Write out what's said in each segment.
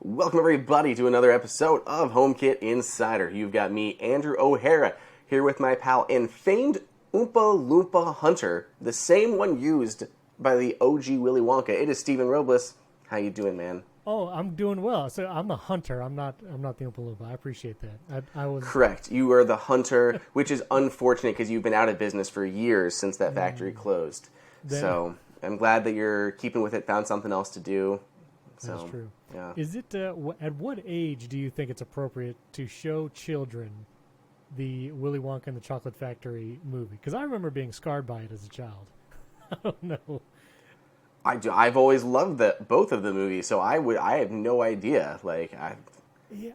Welcome everybody to another episode of HomeKit Insider. You've got me, Andrew O'Hara, here with my pal and famed Oompa Loompa Hunter, the same one used by the OG Willy Wonka. It is Stephen Robles. How you doing, man? Oh, I'm doing well. So I'm the hunter. I'm not the Oompa Loompa. I appreciate that. I was correct. You are the hunter, which is unfortunate because you've been out of business for years since that factory closed. So I'm glad that you're keeping with it. Found something else to do. So, that's true. Yeah. Is it at what age do you think it's appropriate to show children the Willy Wonka and the Chocolate Factory movie? Because I remember being scarred by it as a child. I don't know. I do. I've always loved both of the movies, so I have no idea.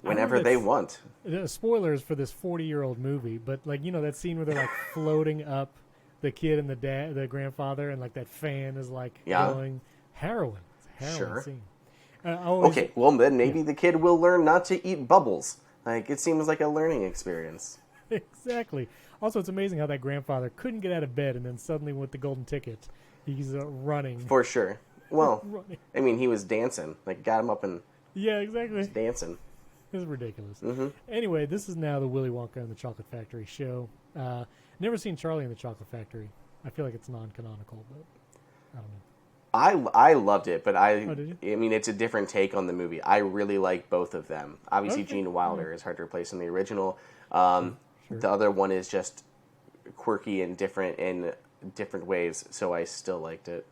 Whenever they want. Spoilers for this 40-year-old movie, but that scene where they're like floating up the kid and the grandfather, and like that fan is going heroin. It's a heroin scene. Okay, well then maybe the kid will learn not to eat bubbles. It seems like a learning experience. Exactly. Also, it's amazing how that grandfather couldn't get out of bed, and then suddenly with the golden ticket, he's running. For sure. Well, I mean, he was dancing. Got him up and exactly. Dancing. This is ridiculous. Mm-hmm. Anyway, this is now the Willy Wonka and the Chocolate Factory show. Never seen Charlie and the Chocolate Factory. I feel like it's non-canonical, but I don't know. I loved it, but I mean, it's a different take on the movie. I really like both of them. Obviously, Gene Wilder is hard to replace in the original. Sure. The other one is just quirky and different in different ways, so I still liked it.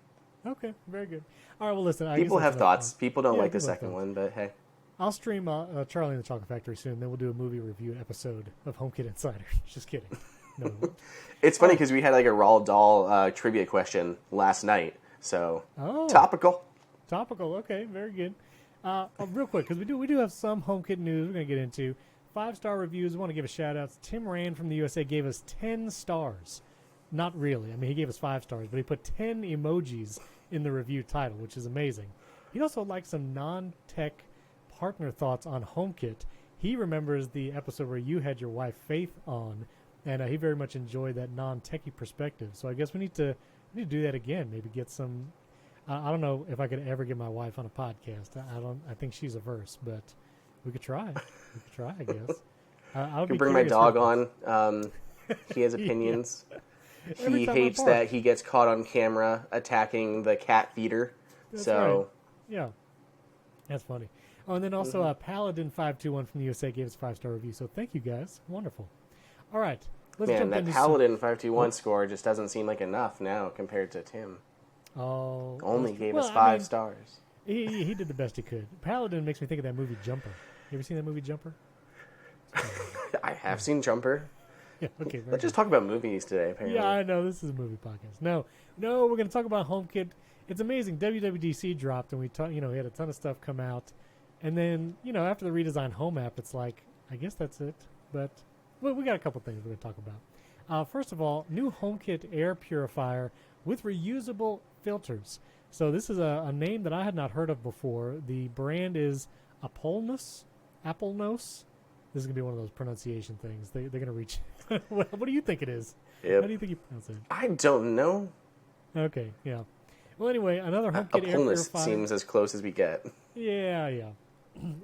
Okay, very good. All right, well, listen. People have thoughts. People don't like the second one, but hey. I'll stream Charlie and the Chocolate Factory soon, then we'll do a movie review episode of HomeKit Insider. Just kidding. No. It's funny because we had a Roald Dahl trivia question last night. So, topical. Topical, okay, very good. Real quick, because we do have some HomeKit news we're going to get into. 5-star reviews, I want to give a shout-out. Tim Rand from the USA gave us 10 stars. Not really. I mean, he gave us 5 stars, but he put 10 emojis in the review title, which is amazing. He also liked some non-tech partner thoughts on HomeKit. He remembers the episode where you had your wife, Faith, on, and he very much enjoyed that non-techie perspective. So I guess we need to do that again. Maybe get some. I don't know if I could ever get my wife on a podcast. I think she's averse, but we could try. I guess. I could bring my dog on. He has opinions. He hates that he gets caught on camera attacking the cat feeder. That's right. Yeah, that's funny. Oh, and then also Paladin521 from the USA gave us a 5-star review. So thank you guys. Wonderful. All right. Let's Man, that Paladin 521 score just doesn't seem like enough now compared to Tim. Oh. Only gave us 5 stars. He did the best he could. Paladin makes me think of that movie Jumper. You ever seen that movie Jumper? I have seen Jumper. Yeah, okay. Let's just talk about movies today, apparently. Yeah, I know. This is a movie podcast. No, we're going to talk about HomeKit. It's amazing. WWDC dropped, and we had a ton of stuff come out. And then, after the redesigned Home app, it's like, I guess that's it. But we got a couple things we're going to talk about. First of all, new HomeKit Air Purifier with reusable filters. So this is a name that I had not heard of before. The brand is Applenos. This is going to be one of those pronunciation things. They're going to reach. What do you think it is? Yep. How do you think you pronounce it? I don't know. Okay, yeah. Well, anyway, another HomeKit Air Purifier. Seems as close as we get. Yeah.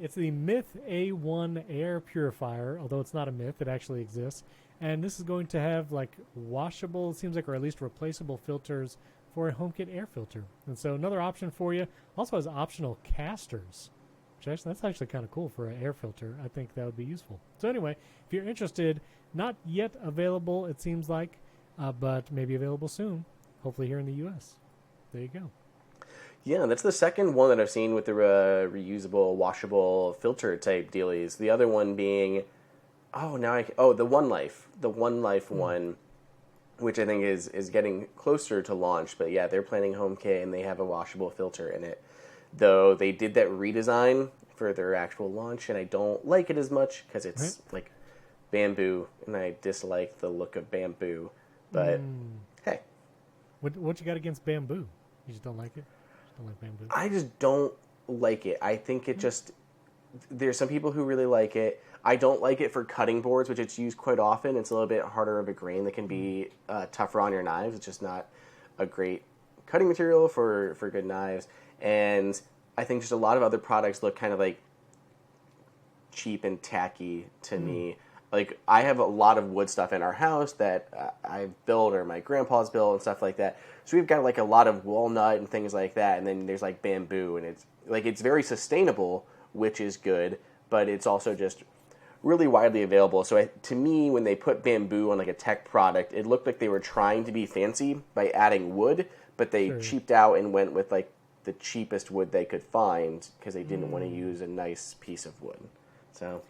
It's the Myth A1 Air Purifier, although it's not a myth, it actually exists. And this is going to have washable, it seems like, or at least replaceable filters for a HomeKit air filter. And so another option for you. Also has optional casters, which that's actually kind of cool for an air filter. I think that would be useful. So anyway, if you're interested, not yet available, it seems like, but maybe available soon, hopefully here in the U.S. There you go. Yeah, that's the second one that I've seen with the reusable, washable filter type dealies. The other one being, the One Life. The One Life one, which I think is getting closer to launch. But yeah, they're planning HomeKit and they have a washable filter in it. Though they did that redesign for their actual launch, and I don't like it as much because it's like bamboo, and I dislike the look of bamboo. But hey. What you got against bamboo? You just don't like it? Don't like bamboo? I just don't like it. I think it just... There's some people who really like it. I don't like it for cutting boards, which it's used quite often. It's a little bit harder of a grain that can be tougher on your knives. It's just not a great cutting material for good knives. And I think just a lot of other products look kind of like cheap and tacky to me. Like, I have a lot of wood stuff in our house that I've built or my grandpa's built and stuff like that. So we've got like a lot of walnut and things like that, and then there's like bamboo, and it's very sustainable, which is good, but it's also just really widely available. So to me, when they put bamboo on like a tech product, it looked like they were trying to be fancy by adding wood, but they cheaped out and went with like the cheapest wood they could find because they didn't want to use a nice piece of wood. So.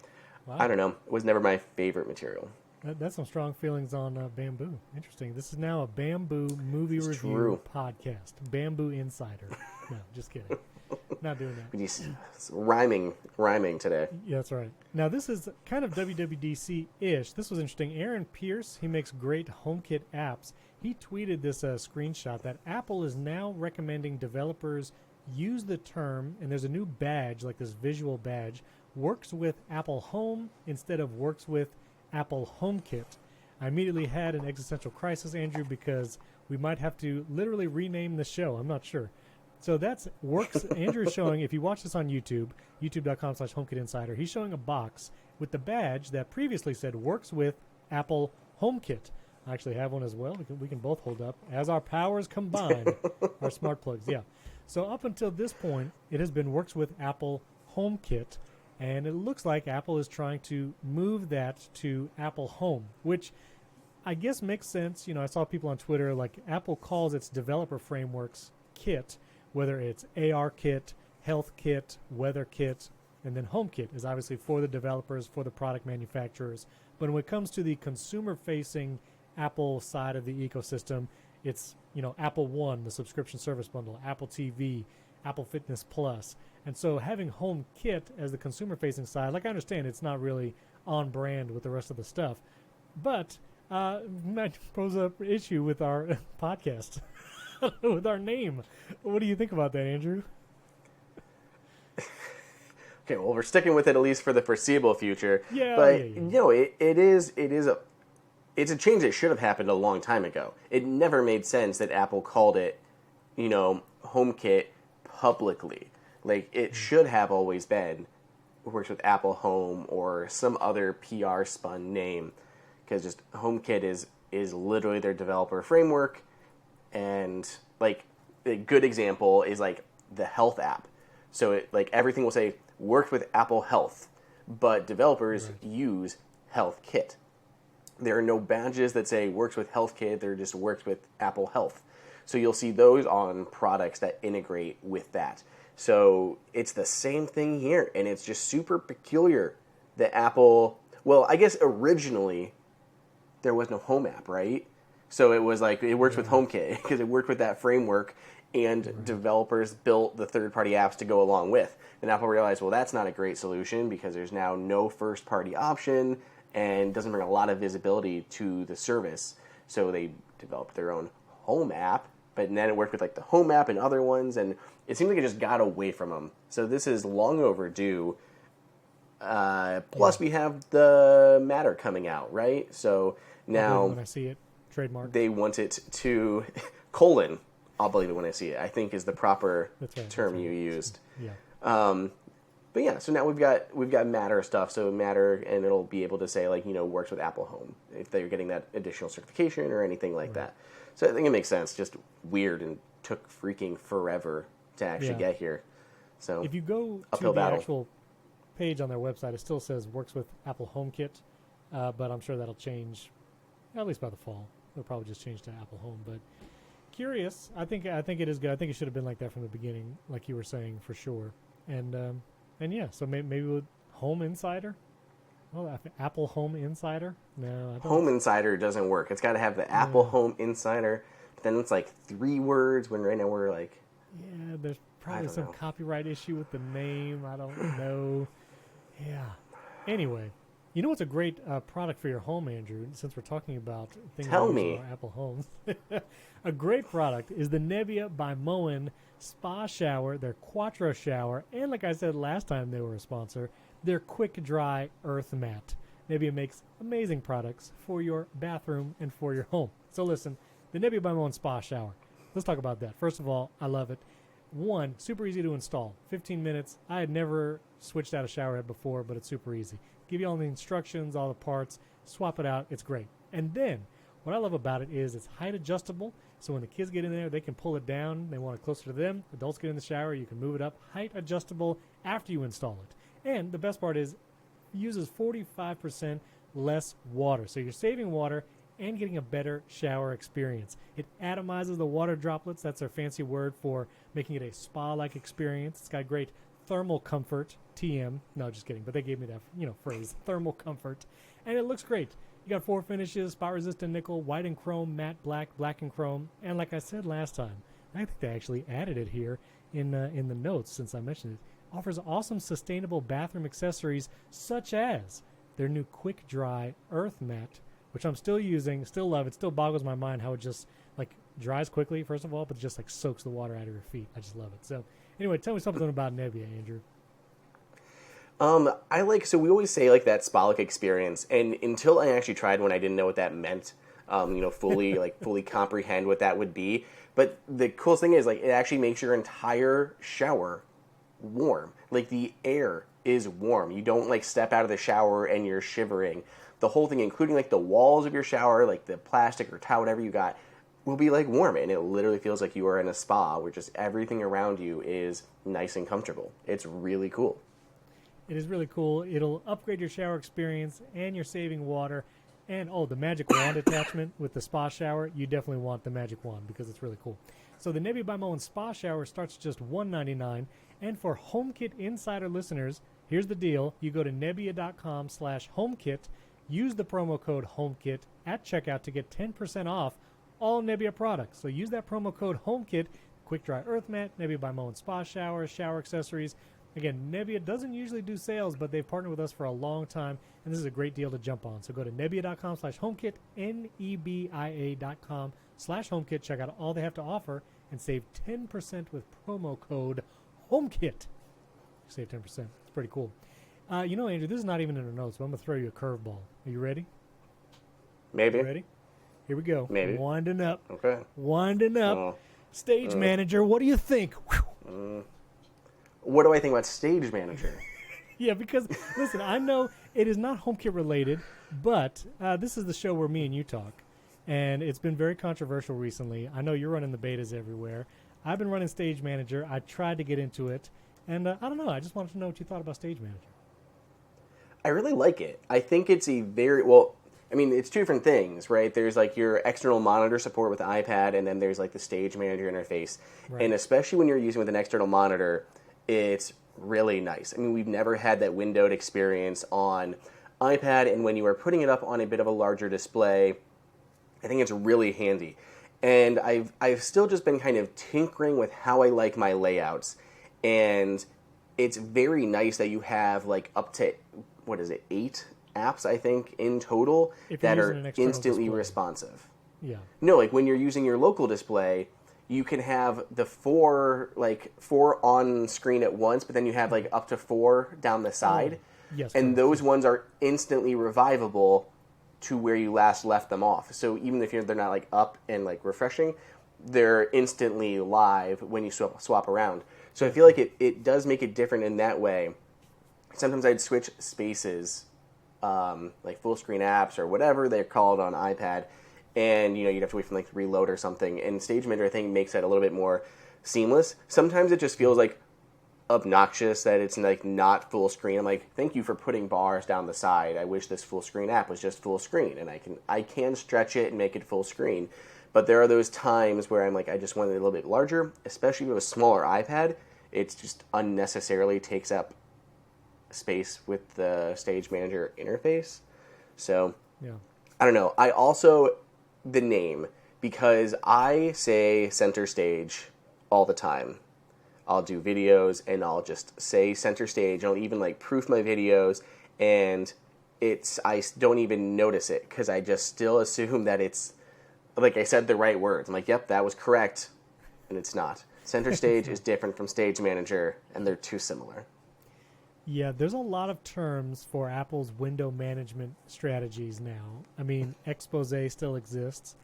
Wow. I don't know. It was never my favorite material. That's some strong feelings on bamboo. Interesting. This is now a bamboo movie review podcast. Bamboo Insider. No, just kidding. Not doing that. It's rhyming today. Yeah, that's right. Now, this is kind of WWDC-ish. This was interesting. Aaron Pierce, he makes great HomeKit apps. He tweeted this screenshot that Apple is now recommending developers use the term, and there's a new badge, like this visual badge, works with Apple Home instead of works with Apple HomeKit. I immediately had an existential crisis, Andrew, because we might have to literally rename the show. I'm not sure. So that's works. Andrew is showing, if you watch this on YouTube, youtube.com/HomeKit Insider, he's showing a box with the badge that previously said works with Apple HomeKit. I actually have one as well. We can both hold up. As our powers combine, our smart plugs, yeah. So up until this point, it has been works with Apple HomeKit. And it looks like Apple is trying to move that to Apple Home, which I guess makes sense. You know, I saw people on Twitter, like Apple calls its developer frameworks kit, whether it's AR kit, health kit, weather kit, and then HomeKit is obviously for the developers, for the product manufacturers. But when it comes to the consumer-facing Apple side of the ecosystem, it's, you know, Apple One, the subscription service bundle, Apple TV, Apple Fitness Plus. And so having HomeKit as the consumer-facing side, like I understand it's not really on brand with the rest of the stuff, but might pose an issue with our podcast, with our name. What do you think about that, Andrew? Okay, well, we're sticking with it at least for the foreseeable future. Yeah, but you know, it's a change that should have happened a long time ago. It never made sense that Apple called it, you know, HomeKit publicly. Like, it should have always been works with Apple Home or some other PR spun name, because just HomeKit is literally their developer framework. And like a good example is like the health app. So it, like, everything will say worked with Apple Health, but developers use HealthKit. There are no badges that say works with HealthKit. They're just works with Apple Health. So you'll see those on products that integrate with that. So it's the same thing here, and it's just super peculiar that Apple, well, I guess originally there was no Home app, right? So it was like, it works with HomeKit because it worked with that framework, and developers built the third-party apps to go along with. And Apple realized, well, that's not a great solution because there's now no first-party option and doesn't bring a lot of visibility to the service. So they developed their own Home app, but then it worked with like the Home app and other ones, and it seems like it just got away from them. So this is long overdue. Plus, we have the Matter coming out, right? So now, when I see it, trademark. They want it to colon. I'll believe it when I see it, I think is the proper term you used. Yeah. But yeah, so now we've got Matter stuff. So Matter, and it'll be able to say, like, you know, works with Apple Home if they're getting that additional certification or anything like that. So I think it makes sense. Just weird and took freaking forever to actually get here. So if you go to the actual page on their website, it still says works with Apple HomeKit, but I'm sure that'll change at least by the fall. They'll probably just change to Apple Home. But curious, I think it is good. I think it should have been like that from the beginning, like you were saying, for sure. And yeah, so maybe with Home Insider. Well, Apple Home Insider? No, I don't. Home Insider doesn't work. It's got to have the Apple Home Insider. But then it's like 3 words when right now we're like... Yeah, there's probably some copyright issue with the name. I don't know. Yeah. Anyway, you know what's a great product for your home, Andrew, since we're talking about things like Apple Homes? A great product is the Nubia by Moen Spa Shower, their Quattro Shower, and like I said last time they were a sponsor, their Quick Dry Earth Mat. Nubia makes amazing products for your bathroom and for your home. So listen, the Nubia by Moen Spa Shower. Let's talk about that. First of all, I love it. One, super easy to install. 15 minutes. I had never switched out a shower head before, but it's super easy. Give you all the instructions, all the parts, swap it out. It's great. And then what I love about it is it's height adjustable. So when the kids get in there, they can pull it down. They want it closer to them. Adults get in the shower. You can move it up. Height adjustable after you install it. And the best part is it uses 45% less water. So you're saving water and getting a better shower experience. It atomizes the water droplets. That's their fancy word for making it a spa-like experience. It's got great thermal comfort, TM. No, just kidding. But they gave me that, phrase, thermal comfort. And it looks great. You got 4 finishes: spot-resistant nickel, white and chrome, matte black, black and chrome. And like I said last time, I think they actually added it here in the notes since I mentioned it. Offers awesome sustainable bathroom accessories such as their new quick dry earth mat, which I'm still using, still love. It still boggles my mind how it just dries quickly, first of all, but just soaks the water out of your feet. I just love it. So anyway, tell me something about Nubia, Andrew. So we always say that spa-like experience, and until I actually tried one, I didn't know what that meant, fully comprehend what that would be. But the coolest thing is it actually makes your entire shower warm. The air is warm. You don't step out of the shower and you're shivering. The whole thing, including the walls of your shower, the plastic or towel, whatever you got, will be warm, and it literally feels like you are in a spa where just everything around you is nice and comfortable. It's really cool. It is really cool. It'll upgrade your shower experience, and you're saving water. And, the magic wand attachment with the spa shower, you definitely want the magic wand because it's really cool. So the Nubia by Moen Spa Shower starts just $199. And for HomeKit Insider listeners, here's the deal. You go to Nubia.com/HomeKit, use the promo code HomeKit at checkout to get 10% off all Nubia products. So use that promo code HomeKit, quick dry earth mat, Nubia by Moen Spa Shower, shower accessories. Again, Nubia doesn't usually do sales, but they've partnered with us for a long time, and this is a great deal to jump on. So go to Nubia.com/HomeKit, Nebia.com/HomeKit. Check out all they have to offer and save 10% with promo code HomeKit. Save 10%. It's pretty cool. Andrew, this is not even in the notes, but I'm going to throw you a curveball. Are you ready? Maybe. You ready? Here we go. Maybe. Winding up. Okay. Winding up. Stage manager, what do you think? What do I think about Stage Manager? Yeah, because, listen, I know it is not HomeKit related, but this is the show where me and you talk, and it's been very controversial recently. I know you're running the betas everywhere. I've been running Stage Manager. I tried to get into it, and I don't know. I just wanted to know what you thought about Stage Manager. I really like it. I think it's it's two different things, right? There's your external monitor support with the iPad, and then there's the Stage Manager interface. Right. And especially when you're using with an external monitor, it's really nice. We've never had that windowed experience on iPad, and when you are putting it up on a bit of a larger display, I think it's really handy. And I've still just been kind of tinkering with how I like my layouts, and it's very nice that you have up to 8 apps, I think, in total that are instantly responsive. Yeah. No, when you're using your local display, you can have the four on screen at once, but then you have up to 4 down the side. Yes. And those ones are instantly revivable to where you last left them off. So even if they're not up and refreshing, they're instantly live when you swap around. So I feel like it does make it different in that way. Sometimes I'd switch spaces, full screen apps or whatever they're called on iPad, and you'd have to wait for reload or something. And Stage Manager, I think, makes that a little bit more seamless. Sometimes it just feels obnoxious that it's not full screen. I'm thank you for putting bars down the side. I wish this full screen app was just full screen, and I can stretch it and make it full screen. But there are those times where I'm I just want it a little bit larger, especially with a smaller iPad. It's just unnecessarily takes up space with the Stage Manager interface. So yeah, I don't know. I also the name, because I say Center Stage all the time. I'll do videos and I'll just say Center Stage. I'll even proof my videos, and I don't even notice it because I just still assume that it's I said the right words. I'm yep, that was correct, and it's not. Center Stage is different from Stage Manager, and they're too similar. Yeah, there's a lot of terms for Apple's window management strategies now. Expose still exists.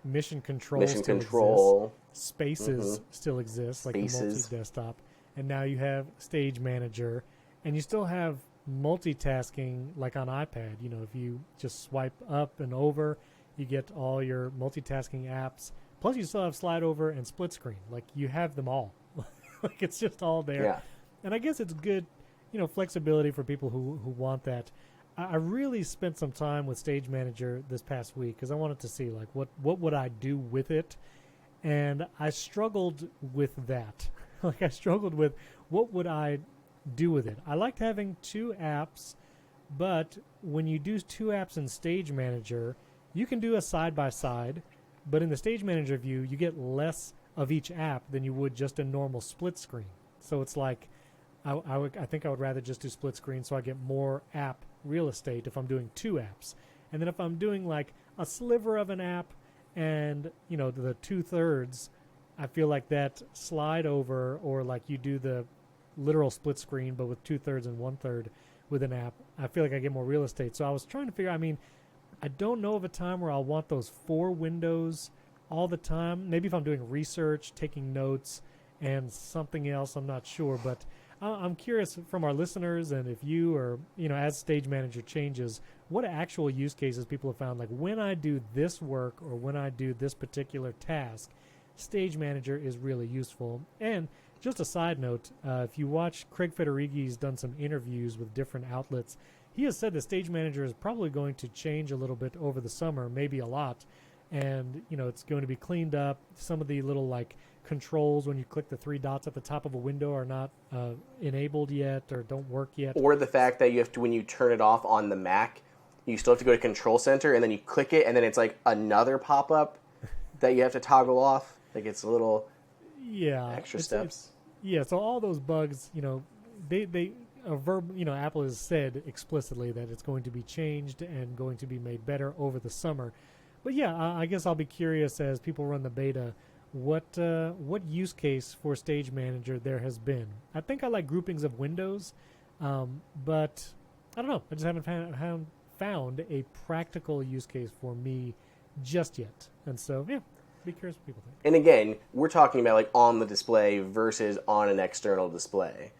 Mission Control Mission still Control. exists. Spaces still exists, like the multi-desktop. And now you have Stage Manager. And you still have multitasking like on iPad. You know, if you just swipe up and over, you get all your multitasking apps. Plus, you still have slide over and split screen. Like, you have them all. Like, it's just all there. Yeah. And I guess it's good, you know, flexibility for people who want that. I really spent some time with Stage Manager this past week because I wanted to see, like, what would I do with it? And I struggled with that. Like, I struggled with what would I do with it. I liked having 2 apps, but when you do 2 apps in Stage Manager, you can do a side-by-side, but in the Stage Manager view, you get less of each app than you would just a normal split screen. So it's like, I think I would rather just do split screen so I get more app real estate if I'm doing 2 apps. And then if I'm doing like a sliver of an app and, you know, the 2/3, I feel like that slide over, or like you do the literal split screen but with 2/3 and 1/3 with an app, I feel like I get more real estate. So I was trying to figure, I mean, I don't know of a time where I'll want those 4 windows all the time. Maybe if I'm doing research, taking notes, and something else, I'm not sure. But I'm curious from our listeners, and if you or, you know, as Stage Manager changes, what actual use cases people have found. Like, when I do this work or when I do this particular task, Stage Manager is really useful. And just a side note, if you watch Craig Federighi's done some interviews with different outlets, he has said the Stage Manager is probably going to change a little bit over the summer, maybe a lot. And, you know, it's going to be cleaned up. Some of the little, like, controls when you click the 3 dots at the top of a window are not enabled yet or don't work yet. Or the fact that you have to, when you turn it off on the Mac, you still have to go to Control Center, and then you click it, and then it's like another pop-up that you have to toggle off. Like, it's a little extra steps. So all those bugs, you know, Apple has said explicitly that it's going to be changed and going to be made better over the summer. But yeah, I guess I'll be curious as people run the beta, what use case for Stage Manager there has been. I think I like groupings of windows, but I don't know. I just haven't found a practical use case for me just yet. And so, yeah, be curious what people think. And again, we're talking about like on the display versus on an external display.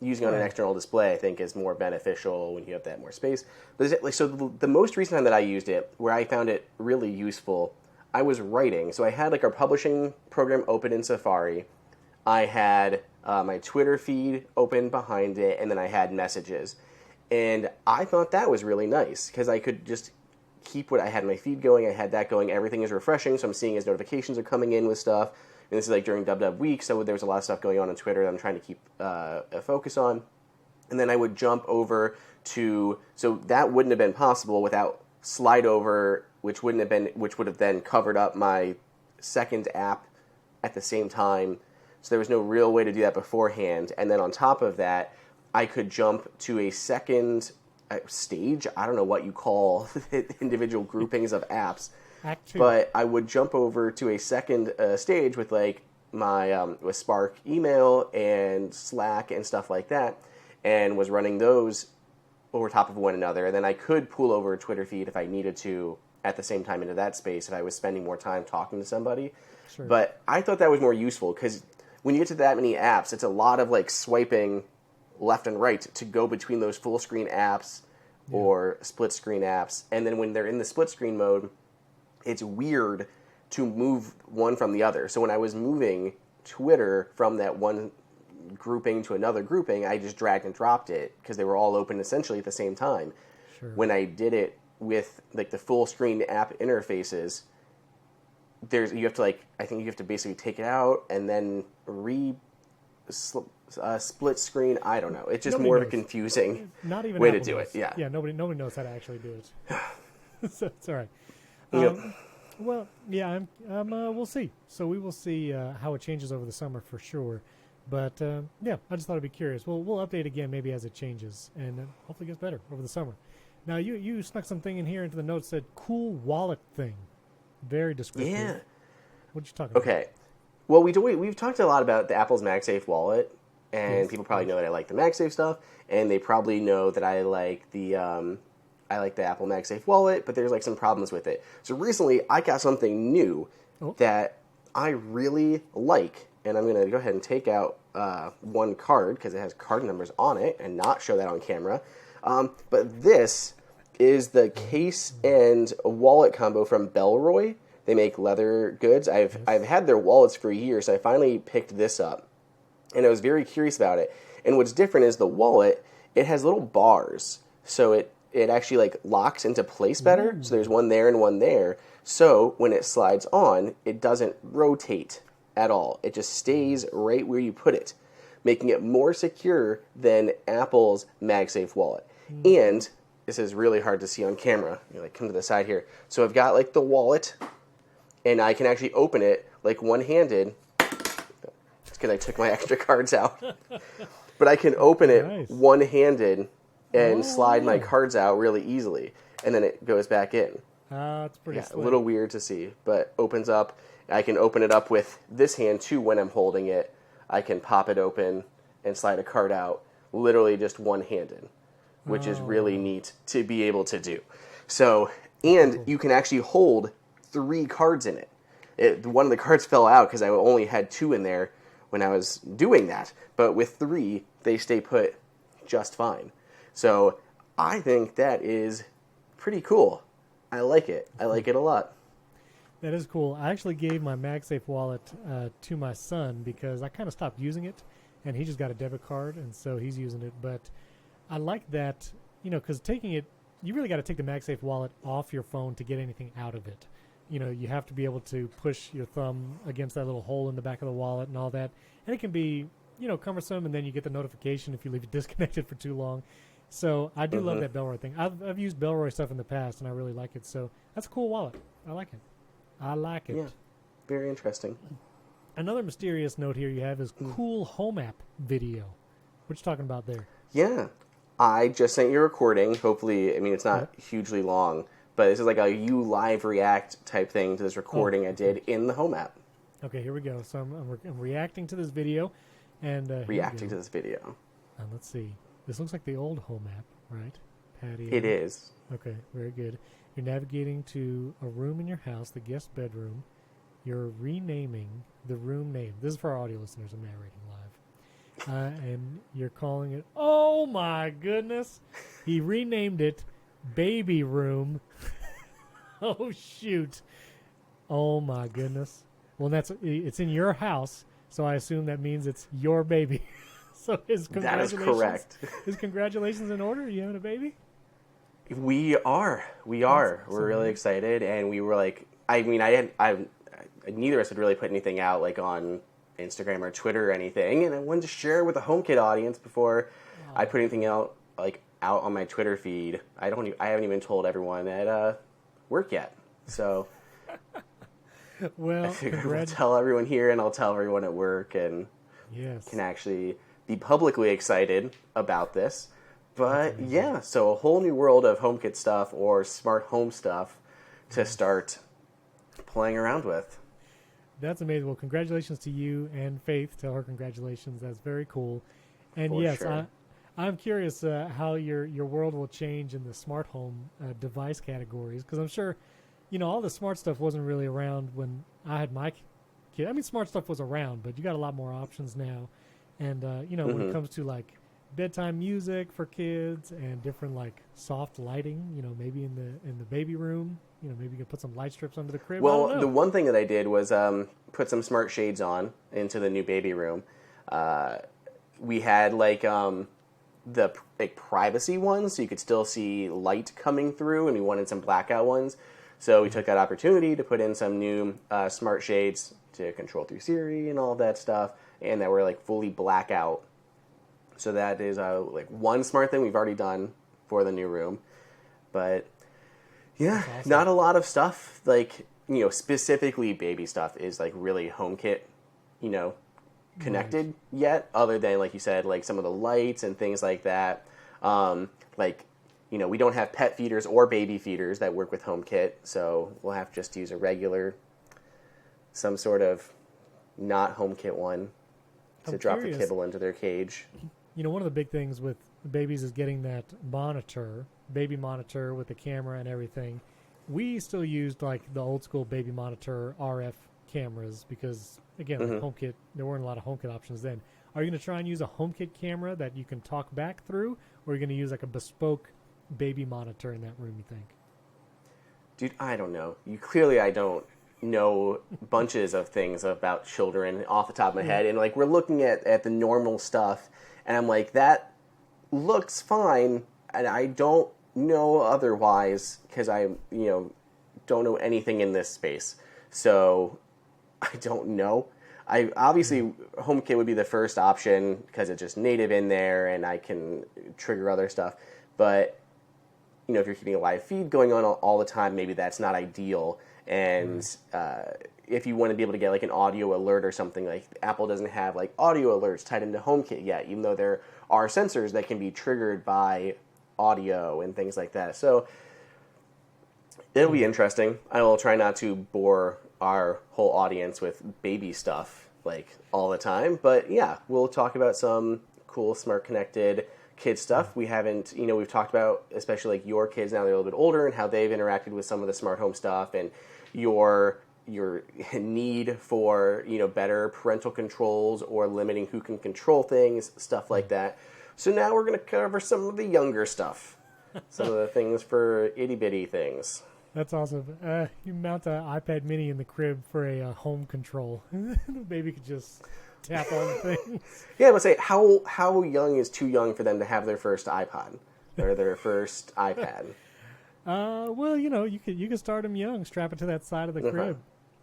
Using on an external display, I think, is more beneficial when you have that more space. But the most recent time that I used it, where I found it really useful, I was writing. So I had like our publishing program open in Safari. I had my Twitter feed open behind it, and then I had messages. And I thought that was really nice because I could just keep what I had my feed going. I had that going. Everything is refreshing, so I'm seeing as notifications are coming in with stuff. And this is like during Dub week, so there was a lot of stuff going on Twitter that I'm trying to keep a focus on. And then I would jump over to, so that wouldn't have been possible without slide over, which would have then covered up my second app at the same time. So there was no real way to do that beforehand. And then on top of that, I could jump to a second stage. I don't know what you call individual groupings of apps. But I would jump over to a second stage with like my with Spark email and Slack and stuff like that, and was running those over top of one another. And then I could pull over a Twitter feed if I needed to at the same time into that space if I was spending more time talking to somebody. Sure. But I thought that was more useful because when you get to that many apps, it's a lot of like swiping left and right to go between those full screen apps or split screen apps. And then when they're in the split screen mode, it's weird to move one from the other. So when I was moving Twitter from that one grouping to another grouping, I just dragged and dropped it because they were all open essentially at the same time. Sure. When I did it with like the full screen app interfaces, you have to like, I think you have to basically take it out and then split screen. I don't know. It's just more of a confusing way to do it. Yeah, nobody knows how to actually do it. So it's all right. Well, yeah, we'll see. So we will see how it changes over the summer for sure. But yeah, I just thought I'd be curious. We'll update again maybe as it changes, and hopefully it gets better over the summer. Now you snuck something in here into the notes that cool wallet thing, very descriptive. Yeah. What you talking about? Okay. Well, we've talked a lot about the Apple's MagSafe wallet, and people probably know that I like the MagSafe stuff, and they probably know that I like the I like the Apple MagSafe wallet, but there's like some problems with it. So recently I got something new that I really like, and I'm going to go ahead and take out one card because it has card numbers on it and not show that on camera. But this is the case and wallet combo from Bellroy. They make leather goods. I've had their wallets for years, so I finally picked this up, and I was very curious about it. And what's different is the wallet, it has little bars, so it actually like locks into place better. So there's one there and one there. So when it slides on, it doesn't rotate at all. It just stays right where you put it, making it more secure than Apple's MagSafe wallet. And this is really hard to see on camera. You like come to the side here. So I've got like the wallet, and I can actually open it like one-handed. It's because I took my extra cards out. But I can open it one-handed and slide my cards out really easily, and then it goes back in. It's pretty a little weird to see, but opens up. I can open it up with this hand too when I'm holding it. I can pop it open and slide a card out, literally just one-handed, which is really neat to be able to do. So, and you can actually hold 3 cards in it. One of the cards fell out because I only had 2 in there when I was doing that, but with 3, they stay put just fine. So I think that is pretty cool. I like it. I like it a lot. That is cool. I actually gave my MagSafe wallet to my son because I kind of stopped using it, and he just got a debit card, and so he's using it. But I like that, because taking it, you really got to take the MagSafe wallet off your phone to get anything out of it. You have to be able to push your thumb against that little hole in the back of the wallet and all that. And it can be, cumbersome, and then you get the notification if you leave it disconnected for too long. So I do love that Bellroy thing. I've used Bellroy stuff in the past, and I really like it. So that's a cool wallet. I like it. Yeah, very interesting. Another mysterious note here you have is cool home app video. What you talking about there? Yeah, I just sent you a recording. Hopefully, it's not hugely long, but this is like a you live react type thing to this recording I did in the home app. Okay, here we go. So I'm reacting to this video, and reacting to this video. Let's see. This looks like the old home app, right? Patio. It is. Okay, very good. You're navigating to a room in your house, the guest bedroom. You're renaming the room name. This is for our audio listeners. I'm narrating live. And you're calling it, oh my goodness. He renamed it Baby Room. Oh, shoot. Oh my goodness. Well, it's in your house, so I assume that means it's your baby. So his congratulations. That is correct. His congratulations in order? Are you having a baby? We are. We're really excited, and we were like, neither of us had really put anything out like on Instagram or Twitter or anything, and I wanted to share it with the HomeKit audience before I put anything out on my Twitter feed. I haven't even told everyone at work yet, so well, I figured I'll tell everyone here, and I'll tell everyone at work, and can actually be publicly excited about this. But yeah, so a whole new world of HomeKit stuff or smart home stuff to start playing around with. That's amazing. Well, congratulations to you and Faith. Tell her congratulations. That's very cool. And For yes, sure. I'm curious how your world will change in the smart home device categories, because I'm sure, all the smart stuff wasn't really around when I had my kid. Smart stuff was around, but you got a lot more options now. And when it comes to like bedtime music for kids and different like soft lighting, maybe in the baby room, maybe you can put some light strips under the crib. Well, the one thing that I did was put some smart shades on into the new baby room. We had the privacy ones, so you could still see light coming through, and we wanted some blackout ones. So we took that opportunity to put in some new smart shades to control through Siri and all of that stuff, and that were fully blackout. So that is one smart thing we've already done for the new room. But yeah, awesome. Not a lot of stuff specifically baby stuff is really HomeKit, connected yet, other than like you said, some of the lights and things like that. We don't have pet feeders or baby feeders that work with HomeKit, so we'll have to just use a regular, some sort of not HomeKit one to drop the kibble into their cage. one of the big things with babies is getting that baby monitor with the camera and everything. We still used like the old school baby monitor RF cameras because, again, like HomeKit, there weren't a lot of HomeKit options then. Are you going to try and use a HomeKit camera that you can talk back through, or are you going to use like a bespoke baby monitor in that room, you think? Dude, I don't know. I don't know bunches of things about children off the top of my head. And like, we're looking at the normal stuff, and I'm like, that looks fine. And I don't know otherwise because I, don't know anything in this space. So I don't know. Obviously, HomeKit would be the first option because it's just native in there and I can trigger other stuff. But, if you're keeping a live feed going on all the time, maybe that's not ideal. And if you want to be able to get like an audio alert or something, like Apple doesn't have like audio alerts tied into HomeKit yet, even though there are sensors that can be triggered by audio and things like that. So it'll be interesting. I will try not to bore our whole audience with baby stuff like all the time, but yeah, we'll talk about some cool smart connected kid stuff. We haven't, we've talked about especially like your kids now they're a little bit older and how they've interacted with some of the smart home stuff and your need for better parental controls or limiting who can control things, stuff like that. So now we're going to cover some of the younger stuff, some of the things for itty bitty things. That's awesome. You mount an iPad mini in the crib for a home control. The baby could just tap on things. Yeah, I would say how young is too young for them to have their first iPod or their first iPad? Well, you could start them young, strap it to that side of the crib.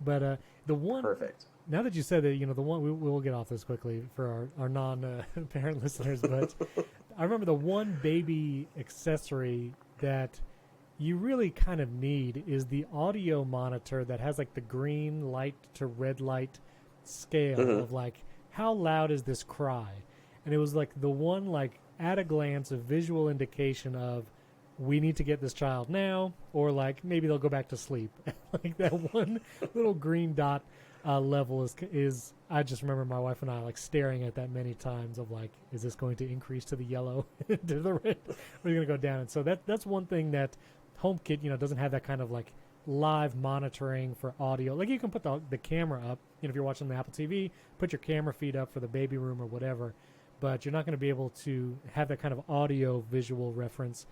But the one perfect. Now that you said that, the one we'll get off this quickly for our non-parent listeners, but I remember the one baby accessory that you really kind of need is the audio monitor that has like the green light to red light scale of like how loud is this cry, and it was like the one like at a glance a visual indication of we need to get this child now, or like maybe they'll go back to sleep. Like that one little green dot level is I just remember my wife and I like staring at that many times of like, is this going to increase to the yellow, to the red, or are you going to go down? And so that's one thing that HomeKit, doesn't have that kind of like live monitoring for audio. Like you can put the camera up, if you're watching the Apple TV, put your camera feed up for the baby room or whatever, but you're not going to be able to have that kind of audio visual reference.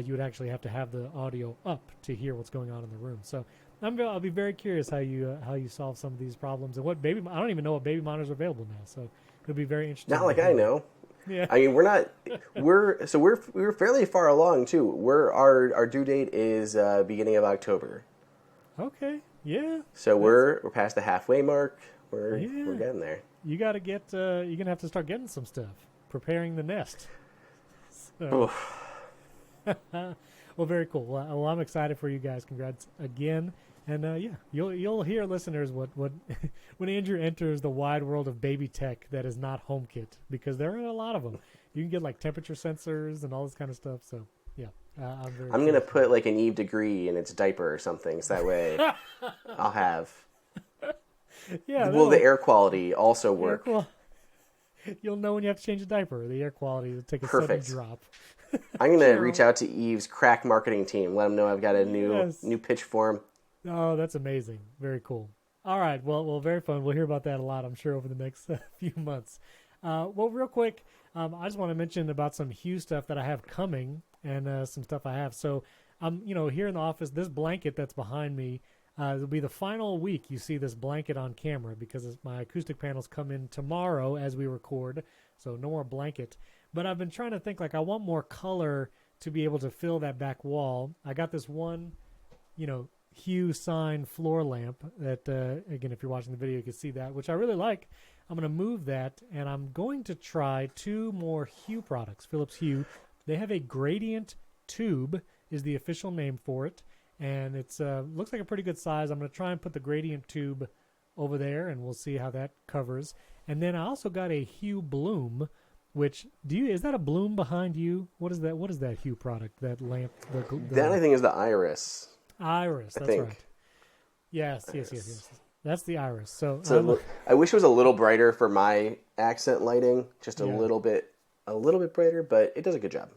You would actually have to have the audio up to hear what's going on in the room. So I'll be very curious how you solve some of these problems and what baby. I don't even know what baby monitors are available now, so it'll be very interesting. Not like I know. Yeah. I mean, we're fairly far along too. Our due date is beginning of October. Okay. Yeah. So we're past the halfway mark. We're getting there. You got to get. You're gonna have to start getting some stuff, preparing the nest. So. Well, very cool. Well, I'm excited for you guys. Congrats again. And you'll hear, listeners, what when Andrew enters the wide world of baby tech that is not HomeKit, because there are a lot of them. You can get like temperature sensors and all this kind of stuff. So yeah, I'm gonna put like an Eve degree in its diaper or something, so that way I'll have. Yeah. Will the air quality also work? You'll know when you have to change a diaper. The air quality will take a sudden drop. I'm going to reach out to Eve's crack marketing team. Let them know I've got a new pitch for him. Oh, that's amazing. Very cool. All right. Well, very fun. We'll hear about that a lot, I'm sure, over the next few months. Well, real quick, I just want to mention about some Hue stuff that I have coming and some stuff I have. So, here in the office, this blanket that's behind me, it'll be the final week you see this blanket on camera because my acoustic panels come in tomorrow as we record, so no more blanket. But I've been trying to think, like, I want more color to be able to fill that back wall. I got this one, Hue sign floor lamp that, again, if you're watching the video, you can see that, which I really like. I'm going to move that, and I'm going to try 2 more Hue products, Philips Hue. They have a gradient tube is the official name for it, and it's looks like a pretty good size. I'm going to try and put the gradient tube over there, and we'll see how that covers. And then I also got a Hue Bloom, which is that a bloom behind you? What is that? What is that Hue product? That lamp? That I think is the Iris. Iris. That's right. Yes. That's the Iris. So I wish it was a little brighter for my accent lighting, just a little bit a little bit brighter, but it does a good job.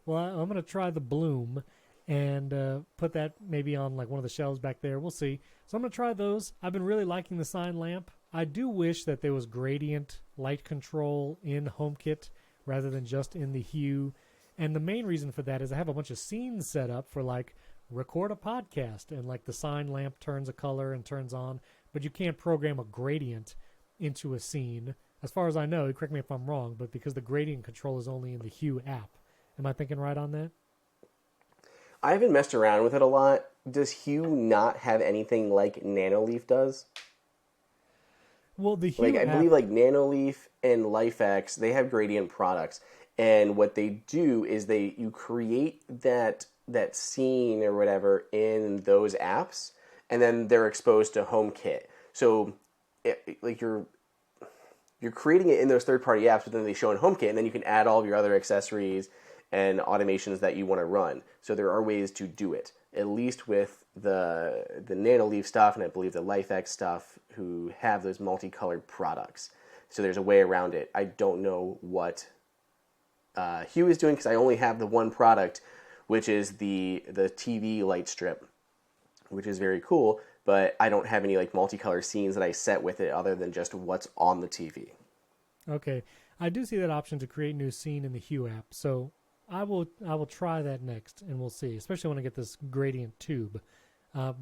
Well, I'm going to try the Bloom and put that maybe on like one of the shelves back there. We'll see. So I'm going to try those. I've been really liking the sign lamp. I do wish that there was gradient light control in HomeKit rather than just in the Hue. And the main reason for that is I have a bunch of scenes set up for like record a podcast and like the sign lamp turns a color and turns on, but you can't program a gradient into a scene. As far as I know, correct me if I'm wrong, but because the gradient control is only in the Hue app. Am I thinking right on that? I haven't messed around with it a lot. Does Hue not have anything like Nanoleaf does? Well, the Hue I app, believe like Nanoleaf and LifeX, they have gradient products. And what they do is you create that scene or whatever in those apps, and then they're exposed to HomeKit. So you're creating it in those third-party apps, but then they show in HomeKit, and then you can add all of your other accessories and automations that you want to run. So there are ways to do it, at least with the Nanoleaf stuff, and I believe the LifeX stuff, who have those multicolored products. So there's a way around it. I don't know what Hue is doing, because I only have the one product, which is the TV light strip, which is very cool, but I don't have any like multicolor scenes that I set with it other than just what's on the TV. Okay. I do see that option to create new scene in the Hue app, so I will try that next, and we'll see, especially when I get this gradient tube,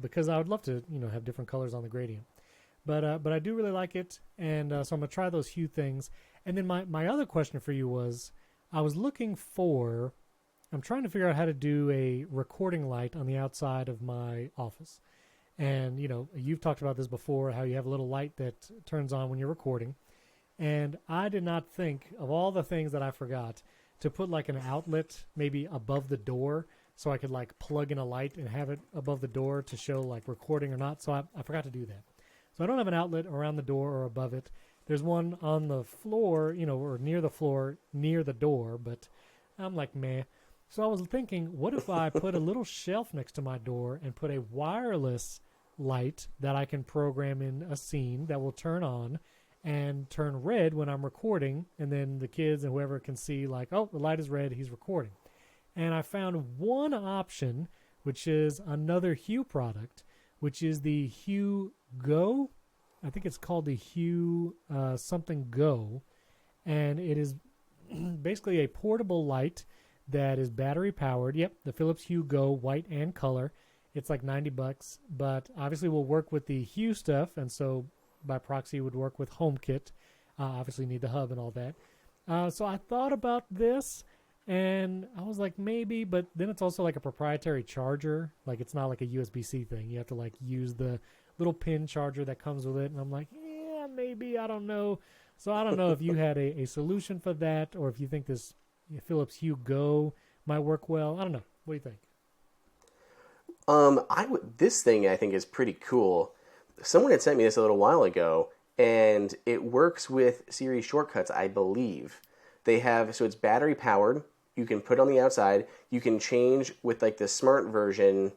because I would love to have different colors on the gradient. But I do really like it, and so I'm going to try those Hue things. And then my other question for you was, I'm trying to figure out how to do a recording light on the outside of my office. And, you've talked about this before, how you have a little light that turns on when you're recording. And I did not think, of all the things that I forgot, to put like an outlet maybe above the door so I could like plug in a light and have it above the door to show like recording or not. So I forgot to do that. So I don't have an outlet around the door or above it. There's one on the floor, or near the floor, near the door, but I'm like, meh. So I was thinking, what if I put a little shelf next to my door and put a wireless light that I can program in a scene that will turn on and turn red when I'm recording, and then the kids and whoever can see like, oh, the light is red, he's recording. And I found one option, which is another Hue product, which is the Hue Go. I think it's called the Hue something Go, and it is basically a portable light that is battery powered. Yep, the Philips Hue Go, white and color. It's like $90, but obviously will work with the Hue stuff, and so by proxy would work with HomeKit. Obviously need the hub and all that. So I thought about this, and I was like, maybe, but then it's also like a proprietary charger. Like it's not like a USB-C thing. You have to like use the little pin charger that comes with it, and I'm like, yeah, maybe, I don't know. So I don't know if you had a solution for that, or if you think this Philips Hue Go might work well. I don't know. What do you think? This thing I think is pretty cool. Someone had sent me this a little while ago, and it works with Siri Shortcuts, I believe. So it's battery powered. You can put it on the outside. You can change with like the smart version.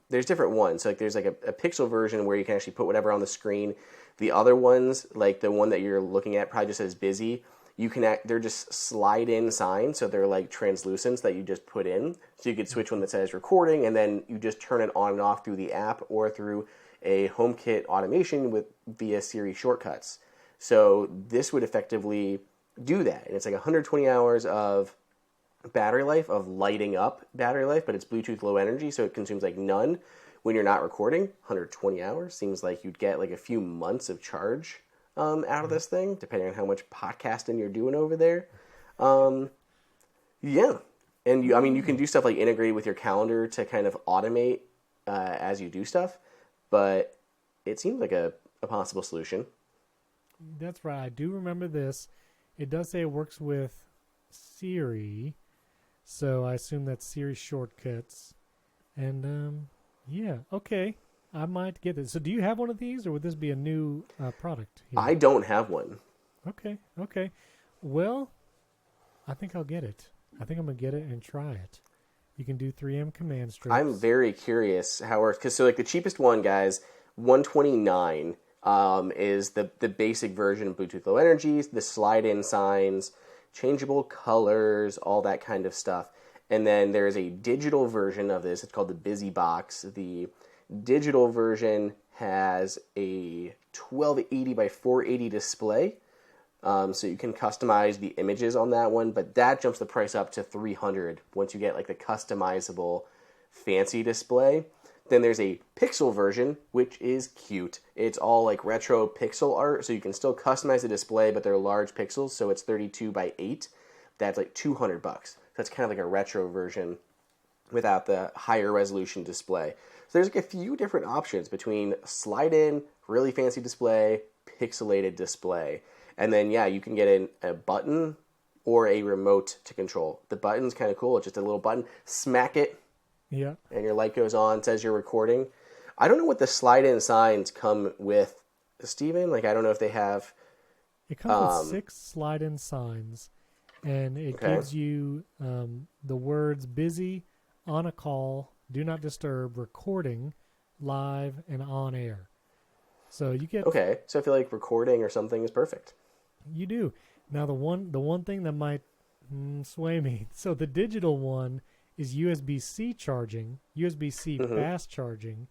There's different ones. So like there's like a Pixel version where you can actually put whatever on the screen. The other ones, like the one that you're looking at, probably just says busy. They're just slide-in signs, so they're like translucents that you just put in. So you could switch one that says recording, and then you just turn it on and off through the app or through a HomeKit automation via Siri Shortcuts. So this would effectively do that. And it's like 120 hours of battery life, of lighting up battery life, but it's Bluetooth low energy, so it consumes like none when you're not recording. 120 hours seems like you'd get like a few months of charge out of this thing, depending on how much podcasting you're doing over there. Yeah. And you can do stuff like integrate with your calendar to kind of automate as you do stuff, but it seems like a possible solution. That's right. I do remember this. It does say it works with Siri, so I assume that's Siri Shortcuts. And, yeah, okay. I might get this. So do you have one of these, or would this be a new product here? I don't have one. Okay. Well, I think I'll get it. I think I'm going to get it and try it. You can do 3M command strips. I'm very curious how it works. Because the cheapest one, guys, $129 is the basic version of Bluetooth Low Energy, the slide-in signs. changeable colors, all that kind of stuff. And then there is a digital version of this. It's called the BusyBox. The digital version has a 1280 by 480 display. So you can customize the images on that one, but that jumps the price up to $300 once you get like the customizable fancy display. Then there's a pixel version, which is cute. It's all like retro pixel art, so you can still customize the display, but they're large pixels, so it's 32 by 8. That's like $200. That's kind of like a retro version without the higher resolution display. So there's like a few different options between slide-in, really fancy display, pixelated display. And then, yeah, you can get in a button or a remote to control. The button's kind of cool. It's just a little button. Smack it, Yeah. and your light goes on, says you're recording. I don't know what the slide-in signs come with, Steven. Like, I don't know if they have... It comes with 6 slide-in signs, and it gives you the words busy, on a call, do not disturb, recording, live, and on air. So you get... Okay, so I feel like recording or something is perfect. You do. Now, the one thing that might sway me, so the digital one is USB-C charging, USB-C fast charging.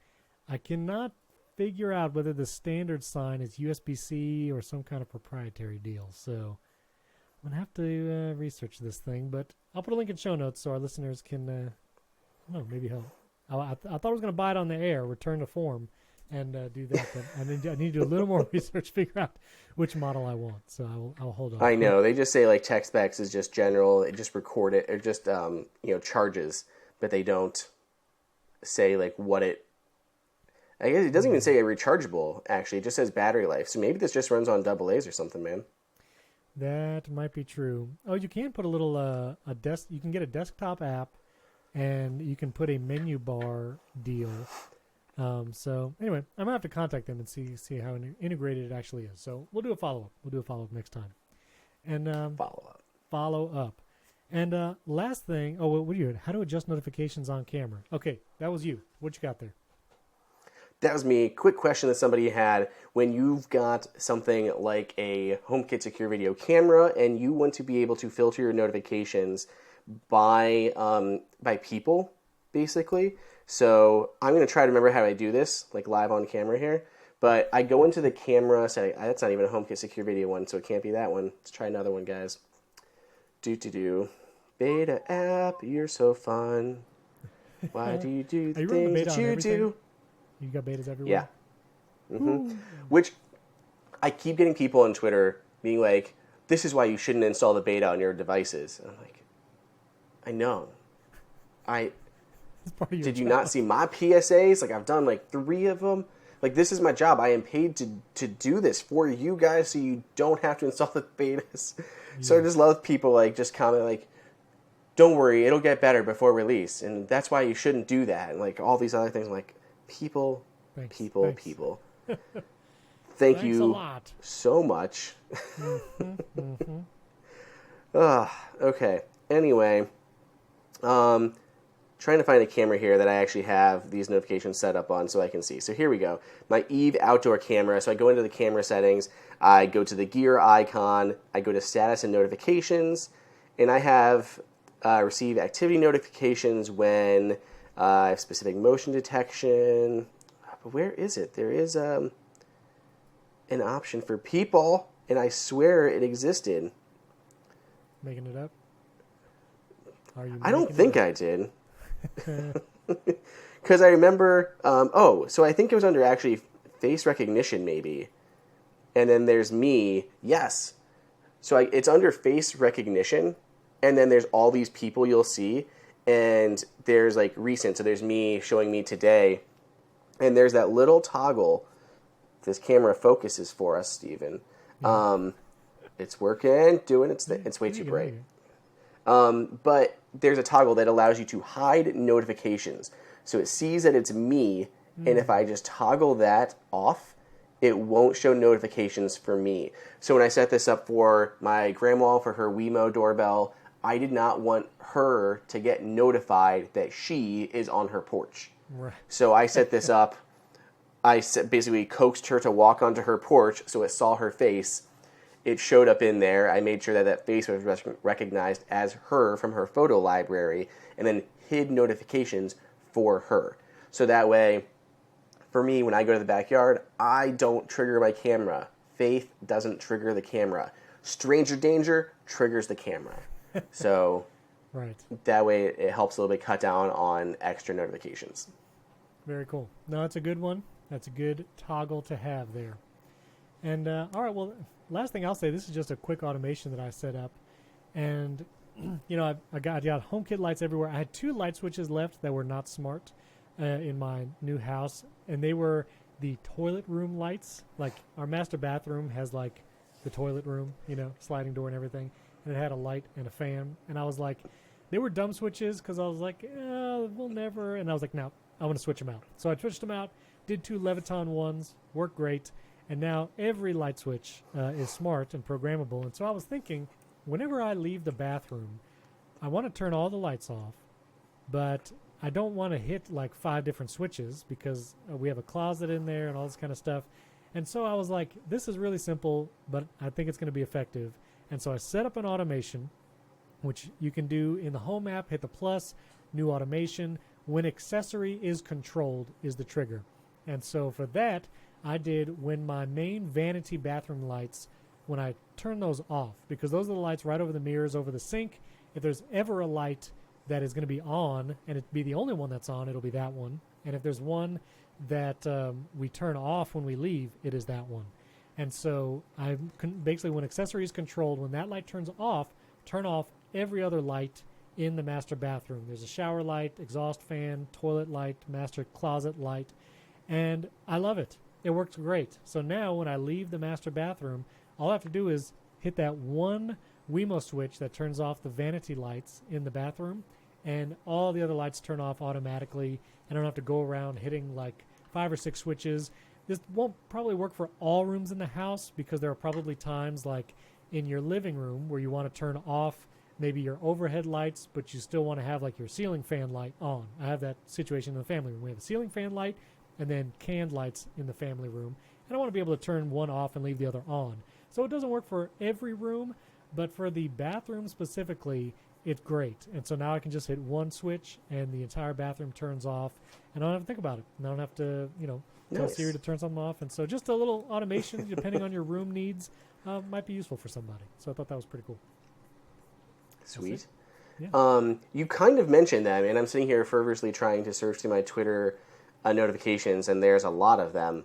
I cannot figure out whether the standard sign is USB-C or some kind of proprietary deal. So I'm going to have to research this thing, but I'll put a link in show notes so our listeners can, maybe help. I thought I was going to buy it on the air, return to form, and do that, but I need to do a little more research, figure out which model I want. So I'll hold on. I know. They just say like tech specs is just general. It just record it. It just, charges, but they don't say like what it... I guess it doesn't even say a rechargeable, actually. It just says battery life. So maybe this just runs on AA's or something, man. That might be true. Oh, you can put a little you can get a desktop app, and you can put a menu bar deal. So anyway, I'm gonna have to contact them and see how integrated it actually is. So we'll do a follow-up. We'll do a follow-up next time. And follow up. And last thing, what do you? How to adjust notifications on camera? Okay, that was you. What you got there? That was me. Quick question that somebody had. When you've got something like a HomeKit Secure Video camera and you want to be able to filter your notifications by people, basically. So I'm going to try to remember how I do this, like live on camera here. But I go into the camera setting. That's not even a HomeKit Secure Video one, so it can't be that one. Let's try another one, guys. Beta app, you're so fun. Why do you do the things that you do? You got betas everywhere? Yeah. Mm-hmm. Which I keep getting people on Twitter being like, this is why you shouldn't install the beta on your devices. And I'm like, I know. Did you not see my PSAs? Like, I've done like 3 of them. Like, this is my job. I am paid to do this for you guys so you don't have to install the betas. Yeah. So I just love people like just comment like, don't worry, it'll get better before release. And that's why you shouldn't do that. And like all these other things. I'm like, people. Thanks. Thank Thanks you a lot. so much. Okay. Anyway, trying to find a camera here that I actually have these notifications set up on so I can see. So here we go. My Eve outdoor camera. So I go into the camera settings. I go to the gear icon. I go to status and notifications. And I have receive activity notifications when I have specific motion detection. But where is it? There is an option for people, and I swear it existed. Making it up? I don't think I did. Because I remember, so I think it was under actually face recognition maybe. And then there's me. Yes. So it's under face recognition, and then there's all these people you'll see. And there's like recent, so there's me showing me today. And there's that little toggle. This camera focuses for us, Steven. It's working, doing its thing. It's way too bright. But there's a toggle that allows you to hide notifications. So it sees that it's me, and if I just toggle that off, it won't show notifications for me. So when I set this up for my grandma for her Wemo doorbell, I did not want her to get notified that she is on her porch. Right. So I set this up. I basically coaxed her to walk onto her porch so it saw her face, it showed up in there. I made sure that that face was recognized as her from her photo library, and then hid notifications for her. So that way, for me, when I go to the backyard, I don't trigger my camera. Faith doesn't trigger the camera. Stranger danger triggers the camera. So Right. that way it helps a little bit cut down on extra notifications. Very cool. No, that's a good one. That's a good toggle to have there. And all right, well, last thing I'll say, this is just a quick automation that I set up. And, you know, I got HomeKit lights everywhere. I had 2 light switches left that were not smart in my new house. And they were the toilet room lights. Like, our master bathroom has, like, the toilet room, you know, sliding door and everything. And it had a light and a fan. And I was like, they were dumb switches because I was like, we'll never. And I was like, no, I want to switch them out. So I switched them out, did 2 Leviton ones, worked great. And now every light switch is smart and programmable. And so I was thinking, whenever I leave the bathroom, I want to turn all the lights off, but I don't want to hit like 5 different switches because we have a closet in there and all this kind of stuff. And so I was like, this is really simple, but I think it's going to be effective. And so I set up an automation, which you can do in the Home app, hit the plus, new automation. When accessory is controlled is the trigger. And so for that, I did when my main vanity bathroom lights, when I turn those off, because those are the lights right over the mirrors, over the sink. If there's ever a light that is going to be on, and it be the only one that's on, it'll be that one. And if there's one that we turn off when we leave, it is that one. And so I basically, when accessory is controlled, when that light turns off, turn off every other light in the master bathroom. There's a shower light, exhaust fan, toilet light, master closet light, and I love it. It works great. So now when I leave the master bathroom, all I have to do is hit that one Wemo switch that turns off the vanity lights in the bathroom, and all the other lights turn off automatically. I don't have to go around hitting like 5 or 6 switches. This won't probably work for all rooms in the house because there are probably times like in your living room where you want to turn off maybe your overhead lights, but you still want to have like your ceiling fan light on. I have that situation in the family room. We have a ceiling fan light and then canned lights in the family room. And I want to be able to turn one off and leave the other on. So it doesn't work for every room, but for the bathroom specifically, it's great. And so now I can just hit one switch and the entire bathroom turns off, and I don't have to think about it. And I don't have to, tell Siri to turn something off. And so just a little automation, depending on your room needs, might be useful for somebody. So I thought that was pretty cool. Sweet. Yeah. You kind of mentioned them, and I'm sitting here fervently trying to search through my Twitter notifications, and there's a lot of them.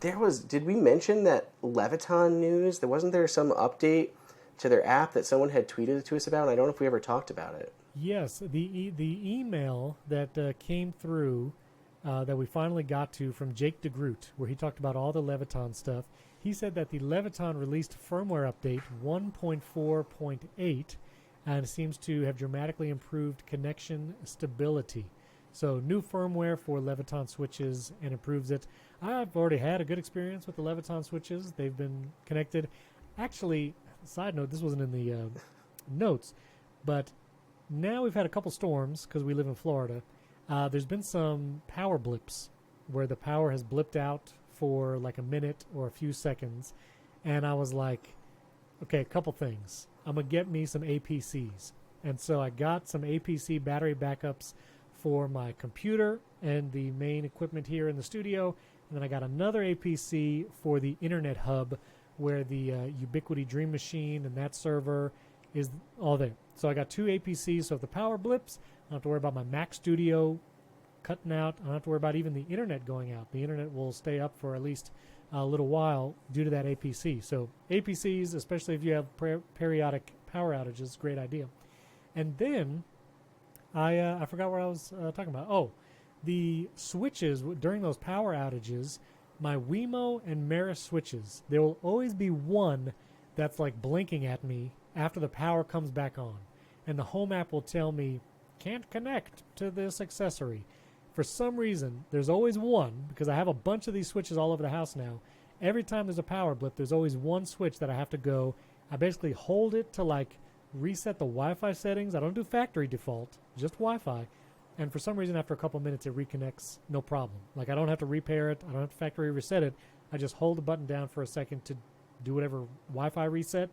Did we mention that Leviton news? Wasn't there some update to their app that someone had tweeted to us about? And I don't know if we ever talked about it. Yes, the email that came through that we finally got to from Jake DeGroot, where he talked about all the Leviton stuff. He said that the Leviton released firmware update 1.4.8 and it seems to have dramatically improved connection stability. So new firmware for Leviton switches and improves it. I've already had a good experience with the Leviton switches. They've been connected. Actually, side note, this wasn't in the notes, but now we've had a couple storms because we live in Florida. There's been some power blips where the power has blipped out for like a minute or a few seconds. And I was like, okay, a couple things. I'm going to get me some APCs. And so I got some APC battery backups for my computer and the main equipment here in the studio. And then I got another APC for the Internet Hub where the Ubiquiti Dream Machine and that server is all there. So I got 2 APCs, so if the power blips, I don't have to worry about my Mac Studio cutting out. I don't have to worry about even the Internet going out. The Internet will stay up for at least a little while due to that APC. So APCs, especially if you have periodic power outages, great idea. And then I forgot what I was talking about. Oh, the switches during those power outages, my Wemo and Meris switches, there will always be one that's like blinking at me after the power comes back on. And the Home app will tell me, can't connect to this accessory. For some reason, there's always one, because I have a bunch of these switches all over the house now. Every time there's a power blip, there's always one switch that I have to go. I basically hold it to like reset the Wi-Fi settings. I don't do factory default, just Wi-Fi. And for some reason, after a couple minutes, it reconnects, no problem. Like I don't have to repair it. I don't have to factory reset it. I just hold the button down for a second to do whatever Wi-Fi reset,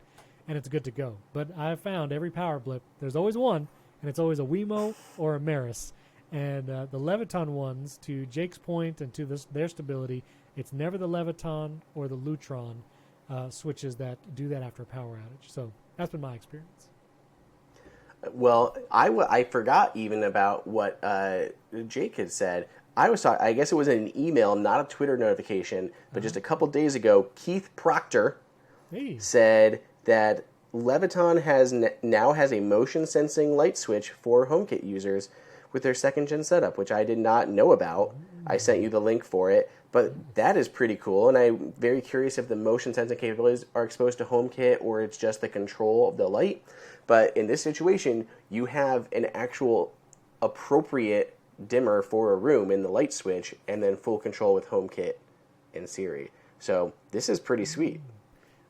and it's good to go. But I've found every power blip, there's always one, and it's always a Wemo or a Maris. And the Leviton ones, to Jake's point and to their stability, it's never the Leviton or the Lutron switches that do that after a power outage. So that's been my experience. Well, I forgot even about what Jake had said. I was talking, I guess it was an email, not a Twitter notification, but just a couple days ago, Keith Proctor said that Leviton now has a motion sensing light switch for HomeKit users with their second gen setup, which I did not know about. I sent you the link for it, but that is pretty cool, and I'm very curious if the motion sensing capabilities are exposed to HomeKit or it's just the control of the light. But in this situation, you have an actual appropriate dimmer for a room in the light switch, and then full control with HomeKit and Siri. So this is pretty sweet.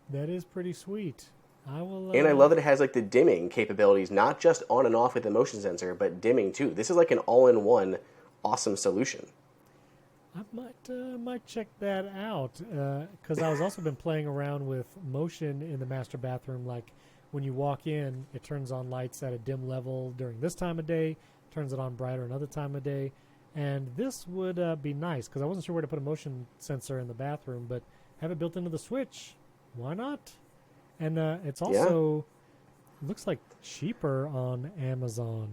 That is pretty sweet. And I love that it has like the dimming capabilities, not just on and off with the motion sensor, but dimming too. This is like an all-in-one awesome solution. I might check that out because I was also been playing around with motion in the master bathroom. Like when you walk in, it turns on lights at a dim level during this time of day, turns it on brighter another time of day, and this would be nice because I wasn't sure where to put a motion sensor in the bathroom, but have it built into the switch. Why not? And it's also looks like cheaper on Amazon.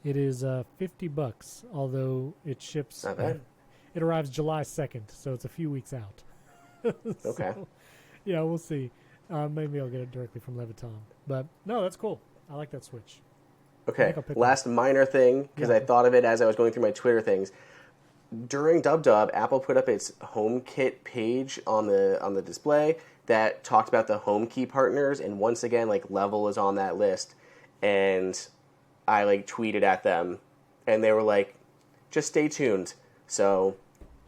It is $50, although it ships. Not bad. It arrives July 2nd, so it's a few weeks out. Okay. So, yeah, we'll see. Maybe I'll get it directly from Leviton. But no, that's cool. I like that switch. Okay. Last minor thing, because I thought of it as I was going through my Twitter things. During DubDub, Apple put up its HomeKit page on the display that talked about the HomeKey partners, and once again, like Level is on that list, and I like tweeted at them, and they were like, "Just stay tuned." So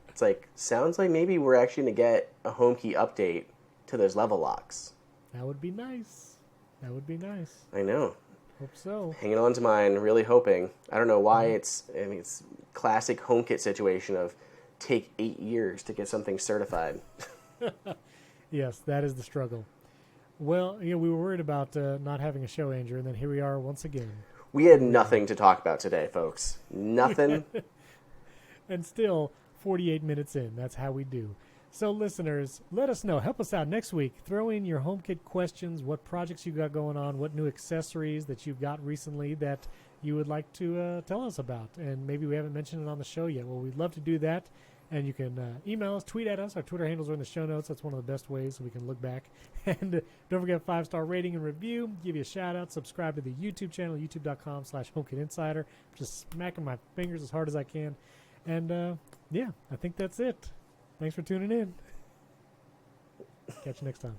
it's like sounds like maybe we're actually gonna get a HomeKey update to those Level locks. That would be nice. That would be nice. I know. Hope so. Hanging on to mine, really hoping. I don't know why it's classic HomeKit situation of take 8 years to get something certified. Yes, that is the struggle. Well, we were worried about not having a show, Andrew, and then here we are once again. We had nothing to talk about today, folks. Nothing. And still 48 minutes in. That's how we do. So, listeners, let us know. Help us out next week. Throw in your HomeKit questions, what projects you got going on, what new accessories that you've got recently that you would like to tell us about. And maybe we haven't mentioned it on the show yet. Well, we'd love to do that. And you can email us, tweet at us. Our Twitter handles are in the show notes. That's one of the best ways so we can look back. And don't forget 5-star rating and review. Give you a shout-out. Subscribe to the YouTube channel, youtube.com/HomeKit Insider. Just smacking my fingers as hard as I can. And, yeah, I think that's it. Thanks for tuning in. Catch you next time.